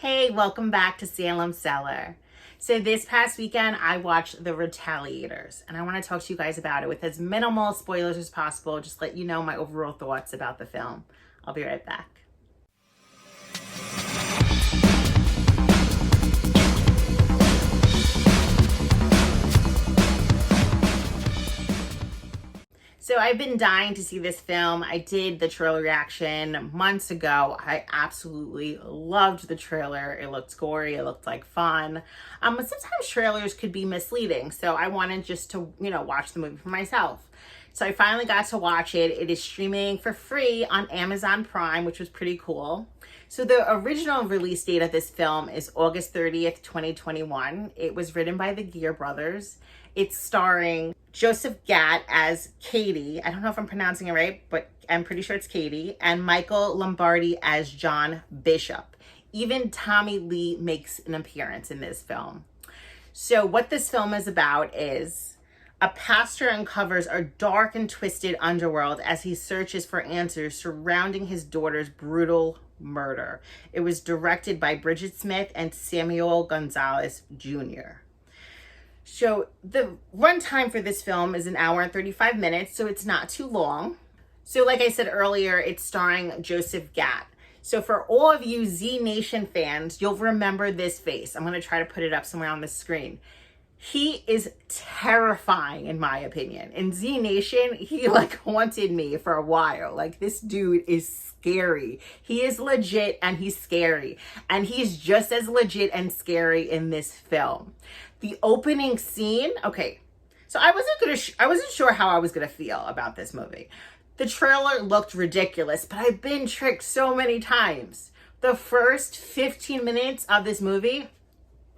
Hey, welcome back to Salem, Cellar. So this past weekend, I watched The Retaliators, and I want to talk to you guys about it with as minimal spoilers as possible, just let you know my overall thoughts about the film. I'll be right back. So I've been dying to see this film. I did the trailer reaction months ago. I absolutely loved the trailer. It looked gory. It looked like fun. But sometimes trailers could be misleading. So I wanted just to, watch the movie for myself. So I finally got to watch it. It is streaming for free on Amazon Prime, which was pretty cool. So the original release date of this film is August 30th, 2021. It was written by the Gear brothers. It's starring Joseph Gatt as Katie. I don't know if I'm pronouncing it right, but I'm pretty sure it's Katie. And Michael Lombardi as John Bishop. Even Tommy Lee makes an appearance in this film. So what this film is about is a pastor uncovers a dark and twisted underworld as he searches for answers surrounding his daughter's brutal murder. It was directed by Bridget Smith and Samuel Gonzalez Jr. So the runtime for this film is 1 hour and 35 minutes, so it's not too long. So like I said earlier, it's starring Joseph Gatt. So for all of you Z Nation fans, you'll remember this face. I'm going to try to put it up somewhere on the screen. He is terrifying, in my opinion. In Z Nation, he haunted me for a while. This dude is scary. He is legit and he's scary. And he's just as legit and scary in this film. The opening scene, okay. So I wasn't sure how I was gonna feel about this movie. The trailer looked ridiculous, but I've been tricked so many times. The first 15 minutes of this movie,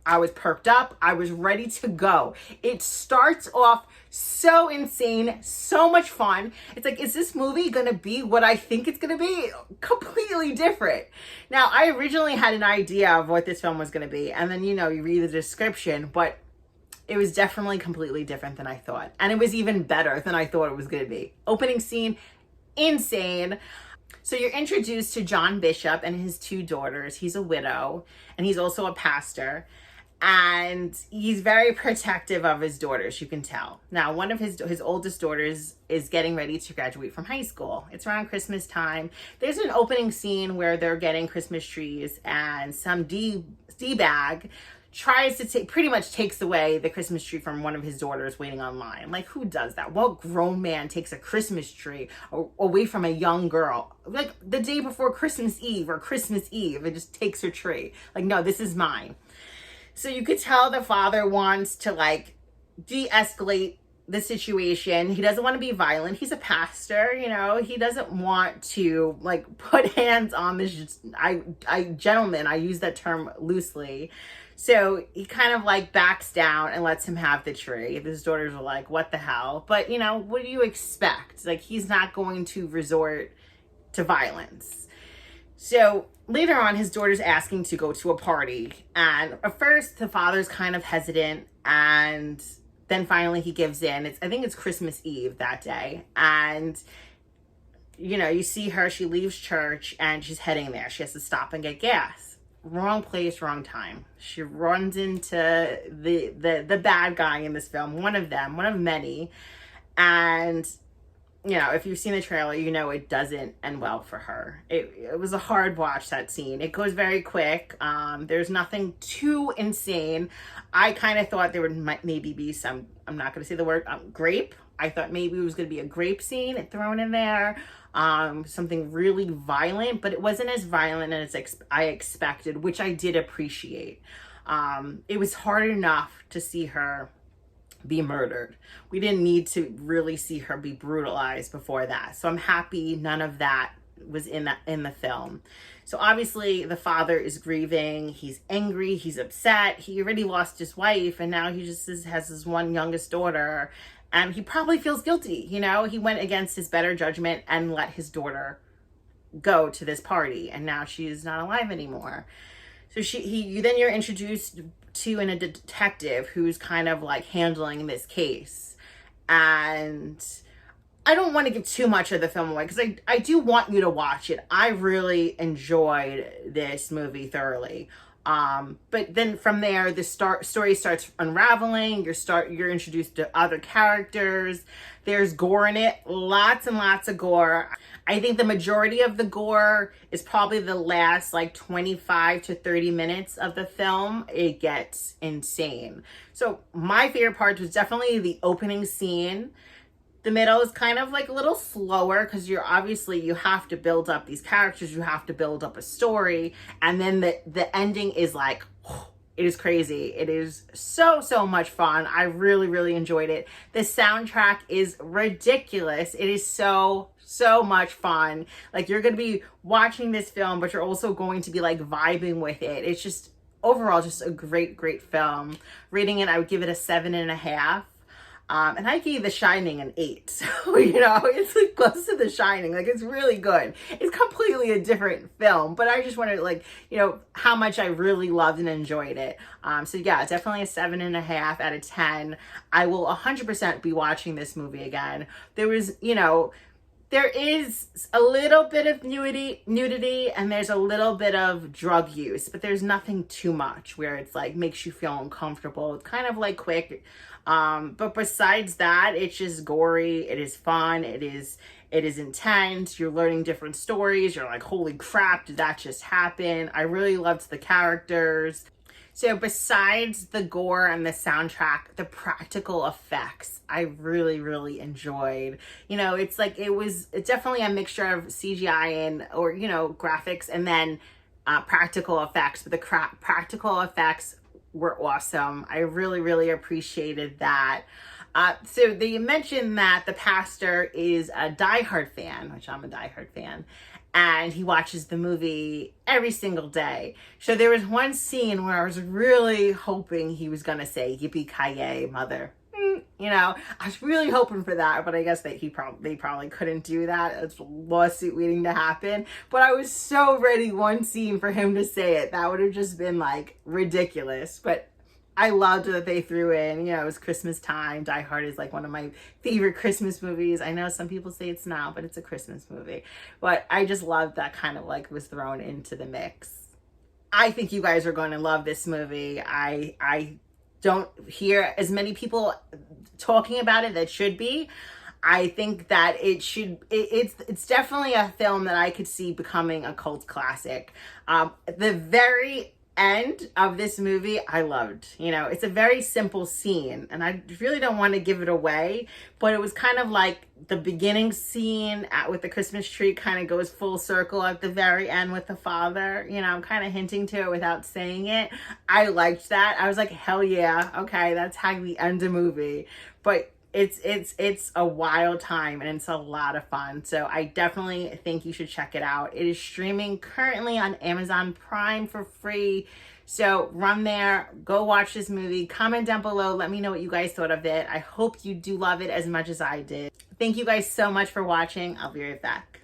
I was perked up. I was ready to go. It starts off so insane, so much fun. It's like, is this movie going to be what I think it's going to be? Completely different. Now, I originally had an idea of what this film was going to be. And then, you read the description, but it was definitely completely different than I thought. And it was even better than I thought it was going to be. Opening scene, insane. So you're introduced to John Bishop and his two daughters. He's a widow and he's also a pastor. And he's very protective of his daughters, you can tell. Now, one of his oldest daughters is getting ready to graduate from high school. It's around Christmas time. There's an opening scene where they're getting Christmas trees and some D-bag tries to pretty much takes away the Christmas tree from one of his daughters waiting online. Who does that? What grown man takes a Christmas tree away from a young girl? The day before Christmas Eve or Christmas Eve, it just takes her tree. No, this is mine. So you could tell the father wants to de-escalate the situation. He doesn't want to be violent. He's a pastor, he doesn't want to put hands on this gentleman. I use that term loosely. So he kind of backs down and lets him have the tree. His daughters are like, what the hell? But what do you expect? He's not going to resort to violence. So later on, his daughter's asking to go to a party. And at first, the father's kind of hesitant. And then finally, he gives in. I think it's Christmas Eve that day. And, you see her. She leaves church and she's heading there. She has to stop and get gas. Wrong place, wrong time. She runs into the bad guy in this film. One of them, one of many. And if you've seen the trailer, it doesn't end well for her. It was a hard watch, that scene. It goes very quick. There's nothing too insane. I kind of thought there would maybe be some, I'm not going to say the word, grape. I thought maybe it was going to be a grape scene thrown in there. Something really violent, but it wasn't as violent as I expected, which I did appreciate. It was hard enough to see her be murdered. We didn't need to really see her be brutalized before that. So I'm happy none of that was in the film. So obviously the father is grieving. He's angry. He's upset. He already lost his wife and now he just has his one youngest daughter and he probably feels guilty. He went against his better judgment and let his daughter go to this party and now she's not alive anymore. So then you're introduced to a detective who's kind of handling this case. And I don't want to give too much of the film away because I do want you to watch it. I really enjoyed this movie thoroughly. But then from there, the story starts unraveling. You're introduced to other characters. There's gore in it, lots and lots of gore. I think the majority of the gore is probably the last like 25 to 30 minutes of the film. It gets insane. So my favorite part was definitely the opening scene. The middle is kind of like a little slower because you have to build up these characters, you have to build up a story, and then the ending is like, it is crazy. It is so much fun. I really enjoyed it. The soundtrack is ridiculous. It is so much fun. Like, you're going to be watching this film, but you're also going to be like vibing with it. It's just overall just a great film. Rating it, I would give it a 7.5. And I gave The Shining an 8. So, you know, it's like close to The Shining. Like, it's really good. It's completely a different film, but I just wanted, like, you know, how much I really loved and enjoyed it. So yeah, definitely a 7.5 out of 10. I will 100% be watching this movie again. There was, you know, there is a little bit of nudity and there's a little bit of drug use, but there's nothing too much where it's like makes you feel uncomfortable. It's kind of like quick. But besides that, it's just gory. It is fun. It is intense. You're learning different stories. You're like, holy crap, did that just happen? I really loved the characters. So besides the gore and the soundtrack, the practical effects, I really enjoyed. You know, it's like, it's definitely a mixture of CGI and, or, you know, graphics and then practical effects, but the practical effects were awesome. I really appreciated that. So they mentioned that the pastor is a diehard fan, which I'm a diehard fan, and he watches the movie every single day. So there was one scene where I was really hoping he was gonna say, "Yippee-ki-yay, mother." You know, I was really hoping for that, but I guess that they probably couldn't do that. It's a lawsuit waiting to happen. But I was so ready one scene for him to say it. That would have just been like ridiculous. But I loved that they threw in, you know, it was Christmas time. Die Hard is like one of my favorite Christmas movies. I know some people say it's not, but it's a Christmas movie. But I just loved that kind of like was thrown into the mix. I think you guys are going to love this movie. I don't hear as many people talking about it that should be. I think that it's definitely a film that I could see becoming a cult classic. The very end of this movie I loved. You know, it's a very simple scene and I really don't want to give it away, but it was kind of like the beginning scene with the Christmas tree kind of goes full circle at the very end with the father. You know, I'm kind of hinting to it without saying it. I liked that. I was like, hell yeah, okay, that's how we end a movie. But it's a wild time and it's a lot of fun. So I definitely think you should check it out. It is streaming currently on Amazon Prime for free. So run there, go watch this movie, comment down below, let me know what you guys thought of it. I hope you do love it as much as I did. Thank you guys so much for watching. I'll be right back.